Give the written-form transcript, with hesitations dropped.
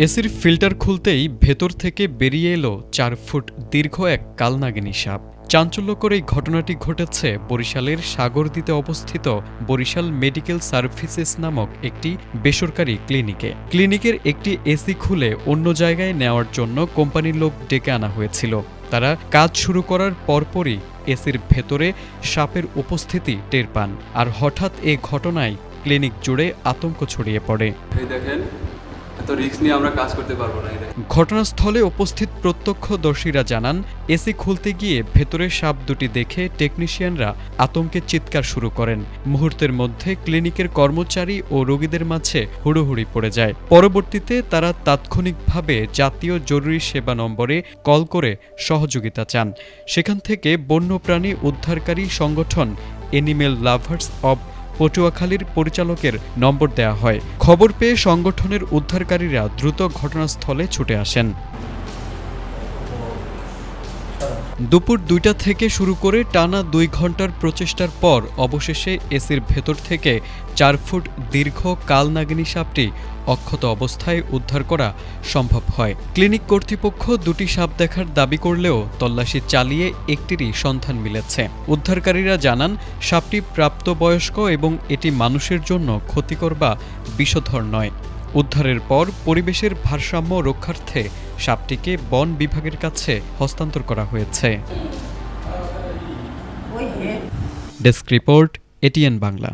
এসির ফিল্টার খুলতেই ভেতর থেকে বেরিয়ে এলো 4 ফুট দীর্ঘ এক কালনাগিনী সাপ। চাঞ্চল্যকর এই ঘটনাটি ঘটেছে বরিশালের সাগরদীতে অবস্থিত বরিশাল মেডিকেল সার্ভিসেস নামক একটি বেসরকারি ক্লিনিকে। ক্লিনিকের একটি এসি খুলে অন্য জায়গায় নেওয়ার জন্য কোম্পানির লোক ডেকে আনা হয়েছিল। তারা কাজ শুরু করার পরপরই এসির ভেতরে সাপের উপস্থিতি টের পান। আর হঠাৎ এ ঘটনায় ক্লিনিক জুড়ে আতঙ্ক ছড়িয়ে পড়ে। ঘটনাস্থলে উপস্থিত প্রত্যক্ষদর্শীরা জানান, এসি খুলতে গিয়ে ভেতরে সাপ দুটি দেখে টেকনিশিয়ানরা আতঙ্কে চিৎকার শুরু করেন। মুহূর্তের মধ্যে ক্লিনিকের কর্মচারী ও রোগীদের মাঝে হুড়োহুড়ি পড়ে যায়। পরবর্তীতে তারা তাৎক্ষণিকভাবে জাতীয় জরুরি সেবা নম্বরে কল করে সহযোগিতা চান। সেখান থেকে বন্যপ্রাণী উদ্ধারকারী সংগঠন এনিমেল লাভার্স অব পটুয়াখালীর পরিচালকের নম্বর দেয়া হয়। খবর পেয়ে সংগঠনের উদ্ধারকারীরা দ্রুত ঘটনাস্থলে ছুটে আসেন। দুপুর 2টা থেকে শুরু করে টানা 2 ঘন্টার প্রচেষ্টার পর অবশেষে এসির ভেতর থেকে 4 ফুট দীর্ঘ কালনাগিনী সাপটি অক্ষত অবস্থায় উদ্ধার করা সম্ভব হয়। ক্লিনিক কর্তৃপক্ষ দুটি সাপ দেখার দাবি করলেও তল্লাশি চালিয়ে একটিরই সন্ধান মিলেছে। উদ্ধারকারীরা জানান, সাপটি প্রাপ্তবয়স্ক এবং এটি মানুষের জন্য ক্ষতিকর বা বিষধর নয়। উদ্ধারের পর পরিবেশের ভারসাম্য রক্ষার্থে সাপটিকে বন বিভাগের কাছে হস্তান্তর করা হয়েছে। Desk report, ATN Bangla.